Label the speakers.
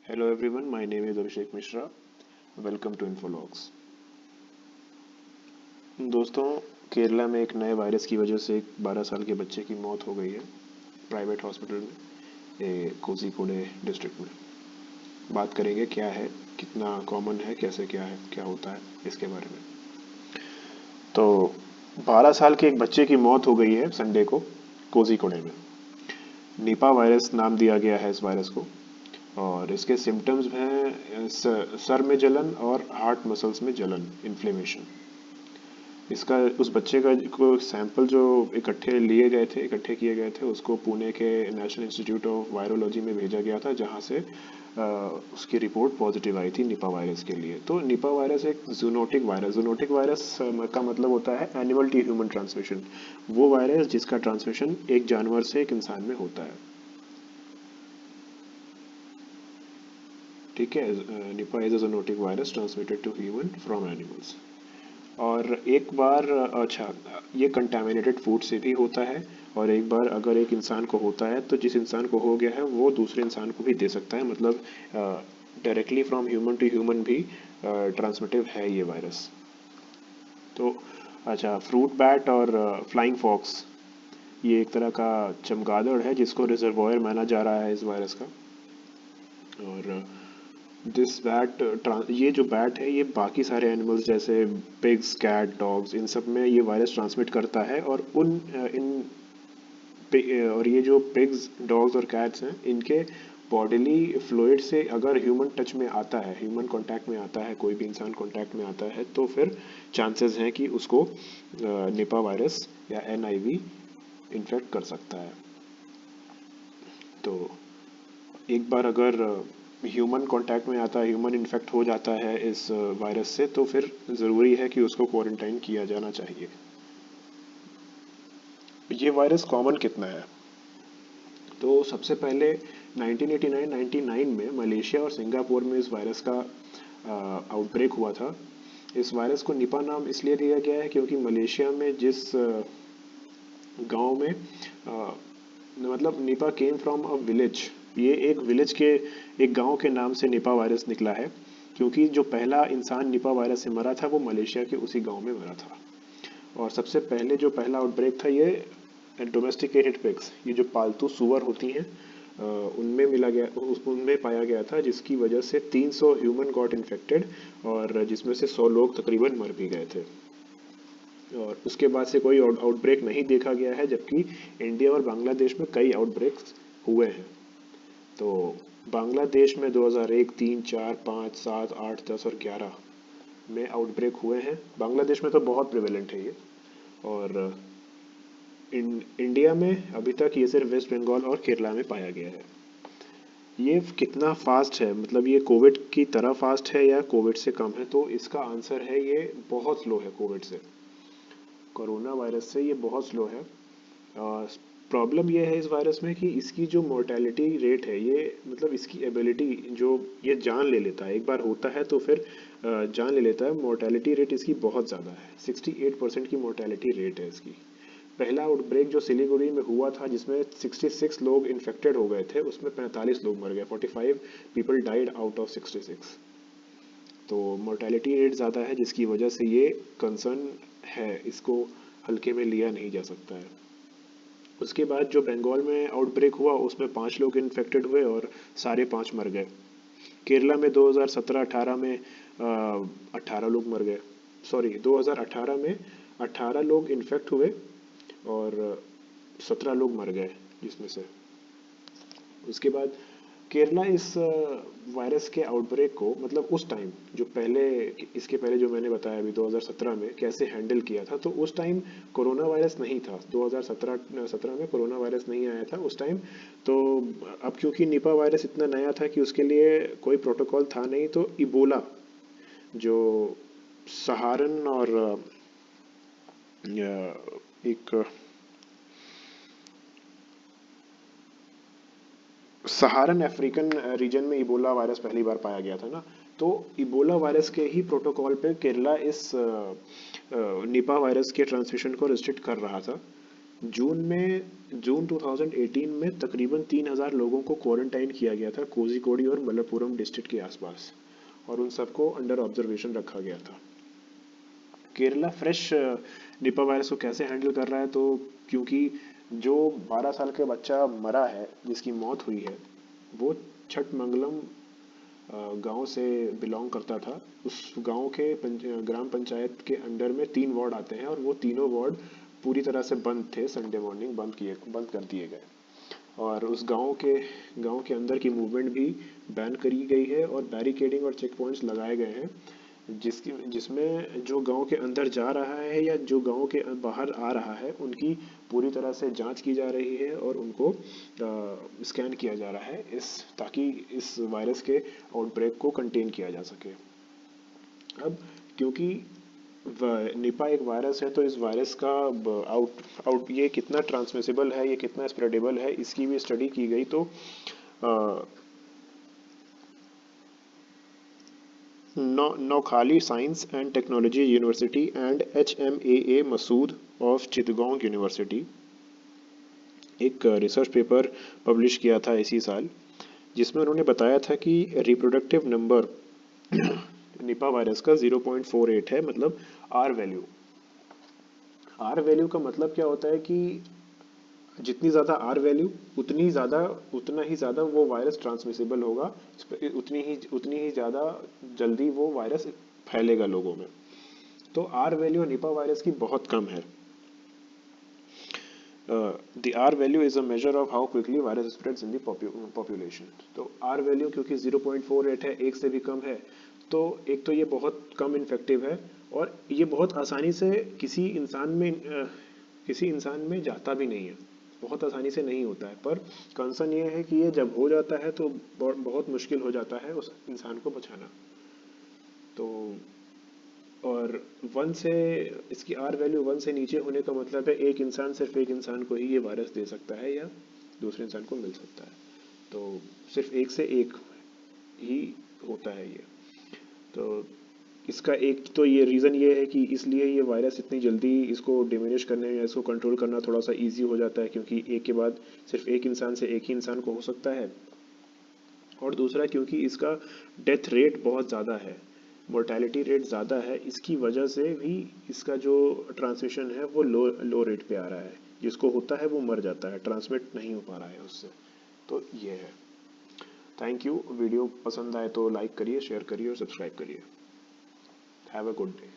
Speaker 1: Hello everyone, my name is Abhishek Mishra. Welcome to Infologs. दोस्तों, केरला में एक नए वायरस की वजह से एक 12 साल के बच्चे की मौत हो गई है प्राइवेट हॉस्पिटल में कोझिकोडे डिस्ट्रिक्ट में। बात करेंगे क्या है, कितना कॉमन है, कैसे क्या है, क्या होता है इसके बारे में। तो 12 साल के एक बच्चे की मौत हो गई है संडे को कोझिकोडे में। निपा वायरस नाम दिया गया है इस वायरस को और इसके सिम्टम्स हैं सर में जलन और हार्ट मसल्स में जलन, इन्फ्लेमेशन। इसका उस बच्चे का को सैंपल जो इकट्ठे किए गए थे उसको पुणे के नेशनल इंस्टीट्यूट ऑफ वायरोलॉजी में भेजा गया था, जहां से उसकी रिपोर्ट पॉजिटिव आई थी निपा वायरस के लिए। तो निपा वायरस एक जूनोटिक वायरस का मतलब होता है एनिमल टू ह्यूमन ट्रांसमिशन। वो वायरस जिसका ट्रांसमिशन एक जानवर से एक इंसान में होता है। ठीक है, Nipah is a zoonotic virus transmitted to human from animals. और एक बार अच्छा, ये कंटामिनेटेड फूड से भी होता है। और एक बार अगर एक इंसान को होता है तो जिस इंसान को हो गया है वो दूसरे इंसान को भी दे सकता है, मतलब directly from human to human भी ट्रांसमिटिव है ये वायरस। तो अच्छा, फ्रूट बैट और फ्लाइंग फॉक्स, ये एक तरह का चमगादड़ है जिसको रिजर्वॉयर माना जा रहा है इस वायरस का। और दिस बैट ये जो बैट है ये बाकी सारे एनिमल्स जैसे पिग्स, कैट, डॉग्स, इन सब में ये वायरस ट्रांसमिट करता है। और और ये जो पिग्स, डॉग्स और कैट्स हैं, इनके बॉडीली फ्लूइड से अगर ह्यूमन टच में आता है, ह्यूमन कांटेक्ट में आता है, कोई भी इंसान कांटेक्ट में आता है, तो फिर चांसेस हैं कि उसको निपा वायरस या एनआईवी इन्फेक्ट कर सकता है। तो एक बार अगर ह्यूमन कांटेक्ट में आता है, ह्यूमन इन्फेक्ट हो जाता है इस वायरस से, तो फिर ज़रूरी है कि उसको क्वारंटाइन किया जाना चाहिए। ये वायरस कॉमन कितना है? तो सबसे पहले 1989 में मलेशिया और सिंगापुर में इस वायरस का आउटब्रेक हुआ था। इस वायरस को निपा नाम इसलिए दिया गया है क्योंकि मलेशिया में जिस गांव में मतलब Nipah came from a village, ये एक विलेज के एक गांव के नाम से निपा वायरस निकला है, क्योंकि जो पहला इंसान निपा वायरस से मरा था वो मलेशिया के उसी गांव में मरा था। और सबसे पहले जो पहला आउटब्रेक था ये डोमेस्टिकेटेड पिग्स, ये जो पालतू सुअर होती हैं, उनमें पाया गया था, जिसकी वजह से 300 ह्यूमन गॉट इन्फेक्टेड और जिसमें से 100 लोग तकरीबन मर भी गए थे। और उसके बाद से कोई आउटब्रेक नहीं देखा गया है, जबकि इंडिया और बांग्लादेश में कई आउटब्रेक्स हुए हैं। तो बांग्लादेश में 2001, 3, 4, 5, 7, 8, 10 और 11 में आउटब्रेक हुए हैं। बांग्लादेश में तो बहुत प्रिवेलेंट है ये। और इंडिया में अभी तक ये सिर्फ वेस्ट बंगाल और केरला में पाया गया है। ये कितना फास्ट है, मतलब ये कोविड की तरह फास्ट है या कोविड से कम है? तो इसका आंसर है ये बहुत स्लो है कोविड से, कोरोना वायरस से ये बहुत स्लो है। प्रॉब्लम ये है इस वायरस में कि इसकी जो मोर्टेलिटी रेट है, ये मतलब इसकी एबिलिटी, जो ये जान ले लेता है, एक बार होता है तो फिर जान ले लेता है। मोर्टेलिटी रेट इसकी बहुत ज़्यादा है, 68% की मोर्टेलिटी रेट है इसकी। पहला आउटब्रेक जो सिलीगुड़ी में हुआ था जिसमें 66 लोग इन्फेक्टेड हो गए थे, उसमें 45 लोग मर गए, 45 पीपल डाइड आउट ऑफ 66। तो मोर्टेलिटी रेट ज़्यादा है जिसकी वजह से ये कंसर्न है, इसको हल्के में लिया नहीं जा सकता है। उसके बाद जो बंगाल में आउटब्रेक हुआ उसमें 5 लोग इन्फेक्टेड हुए और सारे 5 मर गए। केरला में 2017-18 में 18 लोग मर गए। सॉरी, 2018 में 18 लोग इन्फेक्ट हुए और 17 लोग मर गए जिसमें से। उसके बाद केरला इस वायरस के आउटब्रेक को, मतलब उस टाइम जो पहले, इसके पहले जो मैंने बताया अभी 2017 में कैसे हैंडल किया था, तो उस टाइम कोरोना वायरस नहीं था। 2017 में कोरोना वायरस नहीं आया था उस टाइम। तो अब क्योंकि निपा वायरस इतना नया था कि उसके लिए कोई प्रोटोकॉल था नहीं, तो इबोला जो सहारन और एक सहारन अफ्रीकन रीजन में इबोला वायरस पहली बार पाया गया था ना। तो इबोला वायरस के ही प्रोटोकॉल पे केरला इस निपा वायरस के ट्रांसमिशन को रिस्ट्रिक्ट कर रहा था। जून 2018 में तकरीबन 3000 लोगों को क्वारंटाइन किया गया था कोझिकोड और मलप्पुरम डिस्ट्रिक्ट के आसपास, और उन सबको अंडर ऑब्जर्वेशन रखा गया था। केरला फ्रेश निपा वायरस को कैसे हैंडल कर रहा है, तो क्योंकि जो 12 साल के बच्चा मरा है, जिसकी मौत हुई है, वो छठमंगलम गांव से बिलोंग करता था। उस गांव के ग्राम पंचायत के अंडर में 3 वार्ड आते हैं, और वो तीनों वार्ड पूरी तरह से बंद थे। संडे मॉर्निंग बंद कर दिए गए, और उस गांव के अंदर की मूवमेंट भी बैन करी गई है, और बैरिकेडिंग और चेक पॉइंट्स लगाए गए हैं, जिसमें जो गांव के अंदर जा रहा है या जो गांव के बाहर आ रहा है, उनकी पूरी तरह से जांच की जा रही है और उनको स्कैन किया जा रहा है, ताकि इस वायरस के आउटब्रेक को कंटेन किया जा सके। अब क्योंकि निपा एक वायरस है, तो इस वायरस का ये कितना ट्रांसमिसिबल है, ये कितना स्प्रेडेबल है, इसकी भी स्टडी की गई। तो Noakhali science and technology university and HMAA Masud of Chittagong university एक रिसर्च पेपर पब्लिश किया था इसी साल, जिसमें उन्होंने बताया था कि रिप्रोडक्टिव नंबर निपा वायरस का 0.48 है, मतलब आर वैल्यू का मतलब क्या होता है कि जितनी ज़्यादा आर वैल्यू, उतना ही ज़्यादा वो वायरस ट्रांसमिसिबल होगा, उतनी ही ज़्यादा जल्दी वो वायरस फैलेगा लोगों में। तो आर वैल्यू निपा वायरस की बहुत कम है। The R value is a measure of how quickly virus spreads in the population. तो R value क्योंकि 0.48 है, एक से भी कम है, तो एक तो ये बहुत कम इन्फेक्टिव है, और ये बहुत आसानी से किसी इंसान में जाता भी नहीं है, बहुत आसानी से नहीं होता है। पर कंसर्न ये है कि ये जब हो जाता है तो बहुत मुश्किल हो जाता है उस इंसान को बचाना। तो और 1 से इसकी आर वैल्यू 1 से नीचे होने का मतलब है सिर्फ एक इंसान को ही ये वायरस दे सकता है या दूसरे इंसान को मिल सकता है। तो सिर्फ एक से एक ही होता है ये। तो इसका एक तो ये रीज़न ये है कि इसलिए ये वायरस इतनी जल्दी इसको डिमिनिश करने या इसको कंट्रोल करना थोड़ा सा इजी हो जाता है, क्योंकि एक के बाद सिर्फ एक इंसान से एक ही इंसान को हो सकता है। और दूसरा क्योंकि इसका डेथ रेट बहुत ज़्यादा है, मोर्टेलिटी रेट ज़्यादा है, इसकी वजह से भी इसका जो ट्रांसमिशन है वो लो रेट पे आ रहा है। जिसको होता है वो मर जाता है, ट्रांसमिट नहीं हो पा रहा है उससे। तो ये है। Thank you. वीडियो पसंद आए तो लाइक करिए, शेयर करिए और सब्सक्राइब करिए। Have a good day.